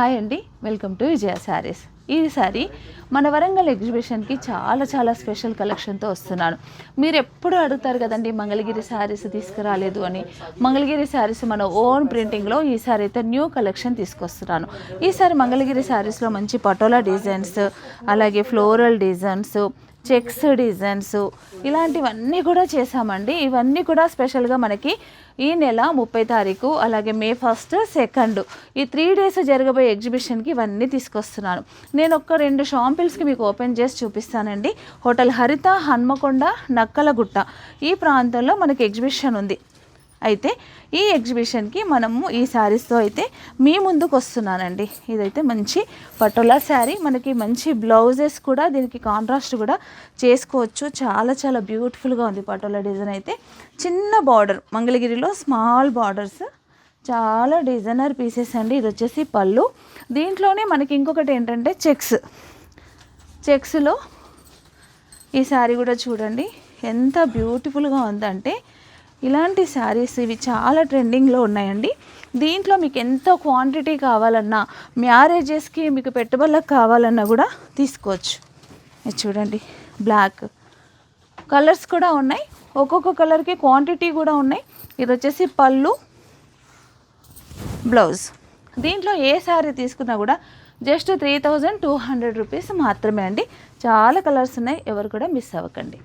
Hi అండి, welcome to విజయ శారీస్. ఈసారి మన వరంగల్ ఎగ్జిబిషన్కి చాలా స్పెషల్ కలెక్షన్తో వస్తున్నాను. మీరు ఎప్పుడు అడుగుతారు కదండి మంగళగిరి శారీస్ తీసుకురాలేదు అని. మంగళగిరి శారీస్ మన ఓన్ ప్రింటింగ్లో ఈసారి అయితే న్యూ కలెక్షన్ తీసుకొస్తున్నాను. ఈసారి మంగళగిరి శారీస్లో మంచి పటోలా డిజైన్స్, అలాగే ఫ్లోరల్ డిజైన్స్, చెక్స్ డిజైన్స్ ఇలాంటివన్నీ కూడా చేసామండి. ఇవన్నీ కూడా స్పెషల్గా మనకి ఈ నెల 30 తారీఖు అలాగే మే 1, 2 ఈ 3 days జరగబోయే ఎగ్జిబిషన్కి ఇవన్నీ తీసుకొస్తున్నాను. నేను ఒక 2 షాంపిల్స్కి మీకు ఓపెన్ చేసి చూపిస్తానండి. హోటల్ హరిత, హన్మకొండ, నక్కలగుట్ట ఈ ప్రాంతంలో మనకి ఎగ్జిబిషన్ ఉంది. అయితే ఈ ఎగ్జిబిషన్కి మనము ఈ శారీస్తో అయితే మీ ముందుకు వస్తున్నానండి. ఇదైతే మంచి పటోలా శారీ, మనకి మంచి బ్లౌజెస్ కూడా దీనికి కాంట్రాస్ట్ కూడా చేసుకోవచ్చు. చాలా బ్యూటిఫుల్గా ఉంది పటోలా డిజైన్. అయితే చిన్న బార్డర్, మంగళగిరిలో స్మాల్ బార్డర్స్, చాలా డిజైనర్ పీసెస్ అండి. ఇది వచ్చేసి పళ్ళు. దీంట్లోనే మనకి ఇంకొకటి ఏంటంటే చెక్స్లో ఈ శారీ కూడా చూడండి ఎంత బ్యూటిఫుల్గా ఉందంటే. ఇలాంటి శారీస్ ఇవి చాలా ట్రెండింగ్లో ఉన్నాయండి. దీంట్లో మీకు ఎంత క్వాంటిటీ కావాలన్నా, మ్యారేజెస్కి మీకు పెట్టుబడులకు కావాలన్నా కూడా తీసుకోవచ్చు. ఇది చూడండి, బ్లాక్ కలర్స్ కూడా ఉన్నాయి, ఒక్కొక్క కలర్కి క్వాంటిటీ కూడా ఉన్నాయి. ఇది వచ్చేసి పళ్ళు, బ్లౌజ్. దీంట్లో ఏ శారీ తీసుకున్నా కూడా జస్ట్ 3200 రూపీస్ మాత్రమే అండి. చాలా కలర్స్ ఉన్నాయి, ఎవరు కూడా మిస్ అవ్వకండి.